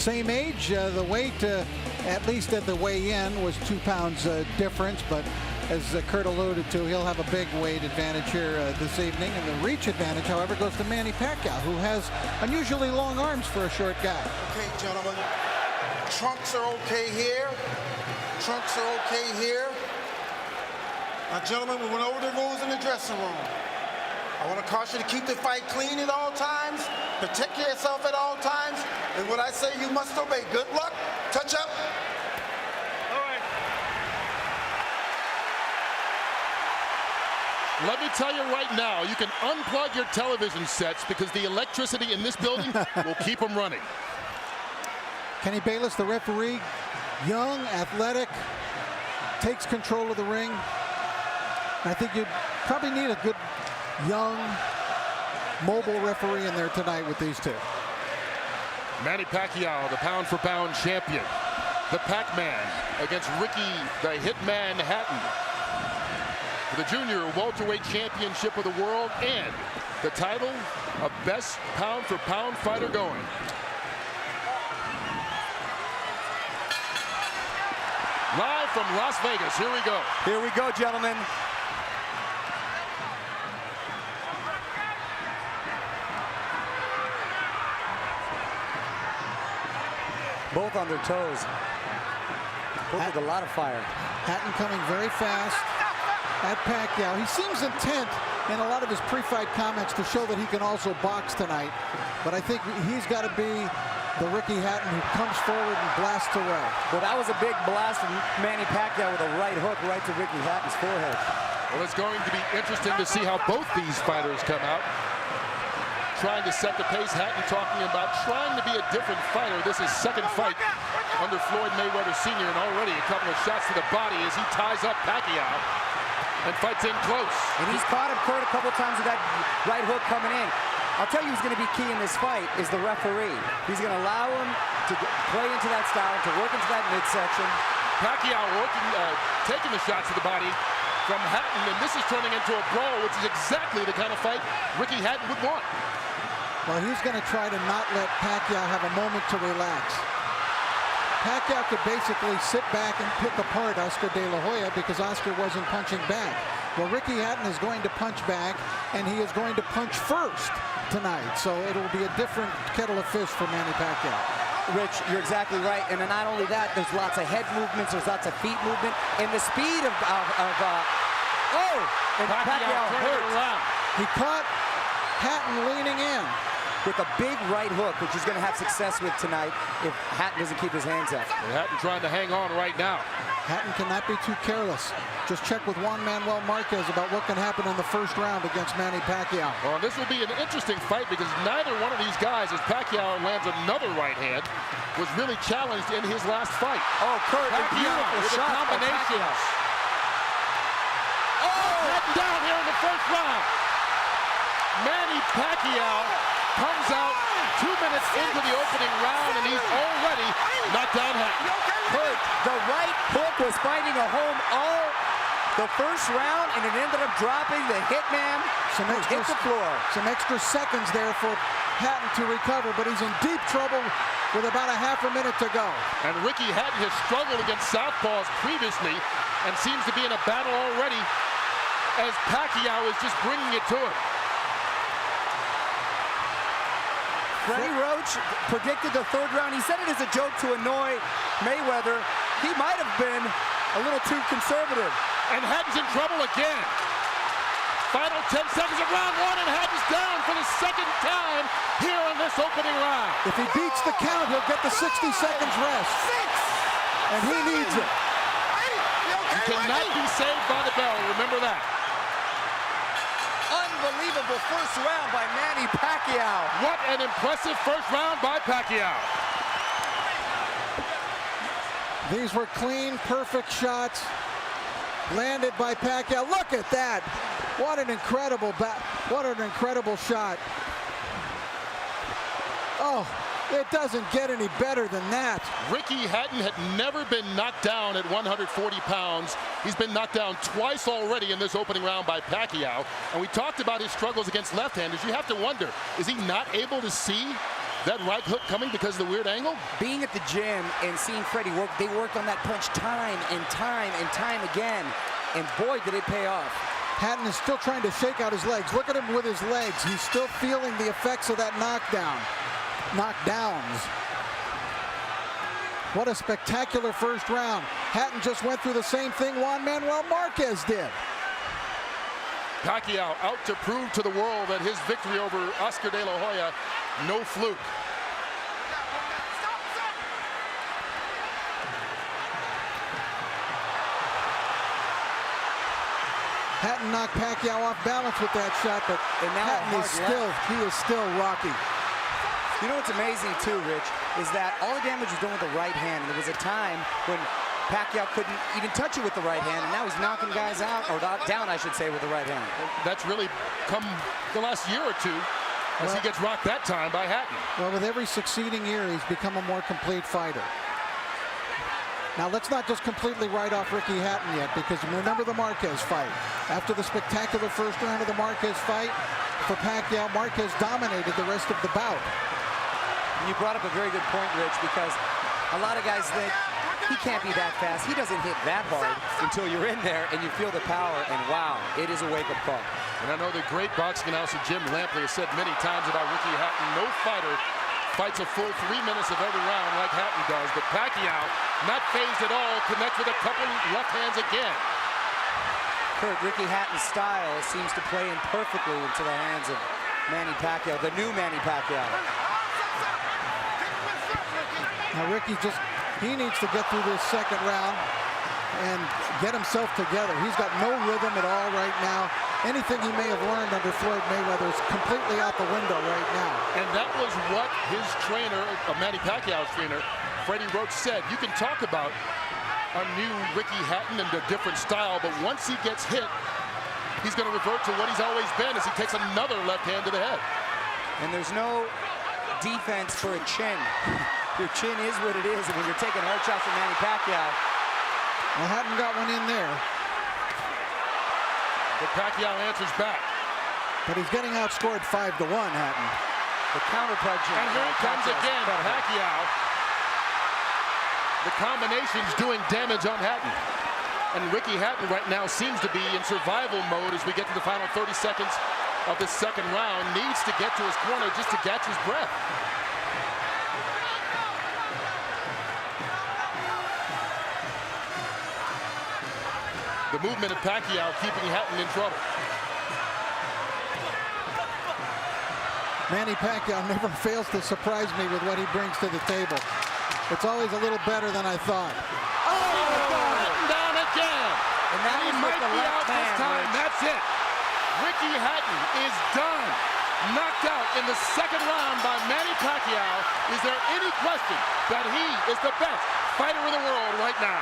Same age, the weight, at least at the weigh-in, was 2 pounds difference, but as Kurt alluded to, he'll have a big weight advantage here this evening. And the reach advantage, however, goes to Manny Pacquiao, who has unusually long arms for a short guy. Okay, gentlemen, trunks are okay here. Trunks are okay here. Now, gentlemen, we went over the rules in the dressing room. I want to caution you to keep the fight clean at all times, protect yourself at all times, and what I say you must obey. Good luck. Touch up. All right. Let me tell you right now, you can unplug your television sets because the electricity in this building will keep them running. Kenny Bayless, the referee, young, athletic, takes control of the ring. I think you probably need a good, young, mobile referee in there tonight with these two. Manny Pacquiao, the pound-for-pound champion. The Pac-Man against Ricky, the Hitman Hatton. For the junior welterweight championship of the world and the title of best pound-for-pound fighter going. Live from Las Vegas, here we go. Here we go, gentlemen. Both on their toes. Both with a lot of fire. Hatton coming very fast at Pacquiao. He seems intent in a lot of his pre-fight comments to show that he can also box tonight. But I think he's got to be the Ricky Hatton who comes forward and blasts away. Well, that was a big blast from Manny Pacquiao with a right hook right to Ricky Hatton's forehead. Well, it's going to be interesting to see how both these fighters come out. Trying to set the pace. Hatton talking about trying to be a different fighter. This is second fight under Floyd Mayweather Sr. and already a couple of shots to the body as he ties up Pacquiao and fights in close. And he's caught him, Kurt, a couple times with that right hook coming in. I'll tell you who's going to be key in this fight is the referee. He's going to allow him to play into that style, to work into that midsection. Pacquiao working, taking the shots to the body from Hatton, and this is turning into a brawl, which is exactly the kind of fight Ricky Hatton would want. Well, he's going to try to not let Pacquiao have a moment to relax. Pacquiao could basically sit back and pick apart Oscar De La Hoya because Oscar wasn't punching back. Well, Ricky Hatton is going to punch back, and he is going to punch first tonight. So it'll be a different kettle of fish for Manny Pacquiao. Rich, you're exactly right. And then not only that, there's lots of head movements, there's lots of feet movement, and the speed of and Pacquiao hurt. He caught Hatton leaning in with a big right hook, which he's going to have success with tonight if Hatton doesn't keep his hands up. Well, Hatton trying to hang on right now. Hatton cannot be too careless. Just check with Juan Manuel Marquez about what can happen in the first round against Manny Pacquiao. Well, this will be an interesting fight because neither one of these guys, as Pacquiao lands another right hand, was really challenged in his last fight. Oh, Kurt, Pacquiao with a combination. Oh, Hatton down here in the first round. Manny Pacquiao comes out 2 minutes into the opening round, and he's already knocked down Hatton. Kurt, the right hook was finding a home all the first round, and it ended up dropping the Hitman hit the floor. Some extra seconds there for Hatton to recover, but he's in deep trouble with about a half a minute to go. And Ricky Hatton has struggled against southpaws previously and seems to be in a battle already as Pacquiao is just bringing it to him. Freddie Roach predicted the third round. He said it as a joke to annoy Mayweather. He might have been a little too conservative. And Hatton's in trouble again. Final 10 seconds of round one, and Hatton's down for the second time here in this opening round. If he beats the count, he'll get the 60 seconds rest. And he needs it. He cannot be saved by the bell, remember that. Unbelievable first round by Manny Pacquiao. What an impressive first round by Pacquiao. These were clean, perfect shots landed by Pacquiao. Look at that. What an incredible shot. Oh, it doesn't get any better than that. Ricky Hatton had never been knocked down at 140 pounds. He's been knocked down twice already in this opening round by Pacquiao. And we talked about his struggles against left-handers. You have to wonder, is he not able to see That right hook coming because of the weird angle? Being at the gym and seeing Freddie work, they worked on that punch time and time and time again. And boy, did it pay off. Hatton is still trying to shake out his legs. Look at him with his legs. He's still feeling the effects of that knockdowns. What a spectacular first round. Hatton just went through the same thing Juan Manuel Marquez did. Pacquiao out to prove to the world that his victory over Oscar De La Hoya, no fluke. Hatton knocked Pacquiao off balance with that shot, but Hatton is still rocky. You know what's amazing too, Rich, is that all the damage was done with the right hand. And there was a time when Pacquiao couldn't even touch it with the right hand, and now he's knocking guys out, or down, I should say, with the right hand. That's really come the last year or two as he gets rocked that time by Hatton. Well, with every succeeding year, he's become a more complete fighter. Now, let's not just completely write off Ricky Hatton yet, because remember the Marquez fight. After the spectacular first round of the Marquez fight, for Pacquiao, Marquez dominated the rest of the bout. And you brought up a very good point, Rich, because a lot of guys think he can't be that fast. He doesn't hit that hard until you're in there and you feel the power, and wow, it is a wake-up call. And I know the great boxing announcer Jim Lampley has said many times about Ricky Hatton, no fighter fights a full 3 minutes of every round like Hatton does, but Pacquiao, not phased at all, connects with a couple left hands again. Kurt, Ricky Hatton's style seems to play in perfectly into the hands of Manny Pacquiao, the new Manny Pacquiao. Now Ricky he needs to get through this second round and get himself together. He's got no rhythm at all right now. Anything he may have learned under Floyd Mayweather is completely out the window right now. And that was what his trainer, Manny Pacquiao's trainer, Freddie Roach, said. You can talk about a new Ricky Hatton and a different style, but once he gets hit, he's going to revert to what he's always been as he takes another left hand to the head. And there's no defense for a chin. Your chin is what it is, and when you're taking hard shots from Manny Pacquiao. Well, Hatton got one in there. But Pacquiao answers back. But he's getting outscored 5-1, Hatton. The counter punching. And here it comes again, Pacquiao. The combination's doing damage on Hatton. And Ricky Hatton right now seems to be in survival mode as we get to the final 30 seconds of this second round. Needs to get to his corner just to catch his breath. The movement of Pacquiao keeping Hatton in trouble. Manny Pacquiao never fails to surprise me with what he brings to the table. It's always a little better than I thought. Oh, Hatton down again. And that He might be out this time. That's it. Ricky Hatton is done. Knocked out in the second round by Manny Pacquiao. Is there any question that he is the best fighter in the world right now?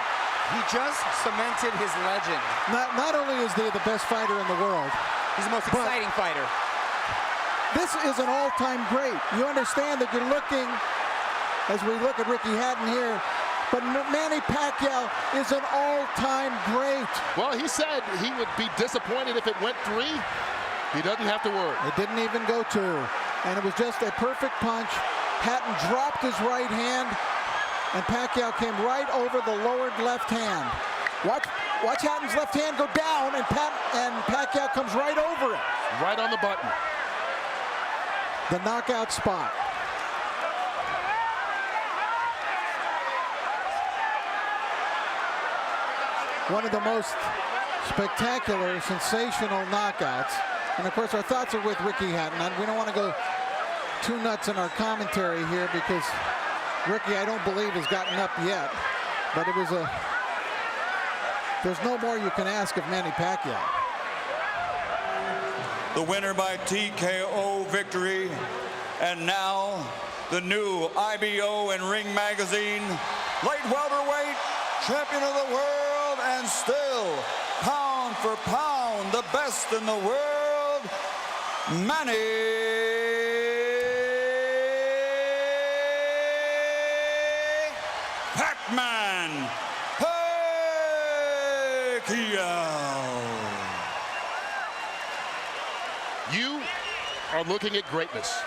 He just cemented his legend. Not only is he the best fighter in the world, He's the most exciting fighter. this is an all-time great. You understand that you're looking, as we look at Ricky Hatton here, but Manny Pacquiao is an all-time great. Well, he said he would be disappointed if it went 3. He doesn't have to worry. It didn't even go 2. And it was just a perfect punch. Hatton dropped his right hand, and Pacquiao came right over the lowered left hand. Watch Hatton's left hand go down, and Pacquiao comes right over it. Right on the button. The knockout spot. One of the most spectacular, sensational knockouts. And of course, our thoughts are with Ricky Hatton. And we don't want to go too nuts in our commentary here because Ricky, I don't believe, has gotten up yet. But it was there's no more you can ask of Manny Pacquiao. The winner by TKO victory. And now, the new IBO and Ring Magazine light welterweight champion of the world, and still, pound for pound, the best in the world, Manny Pac-Man Pacquiao. You are looking at greatness.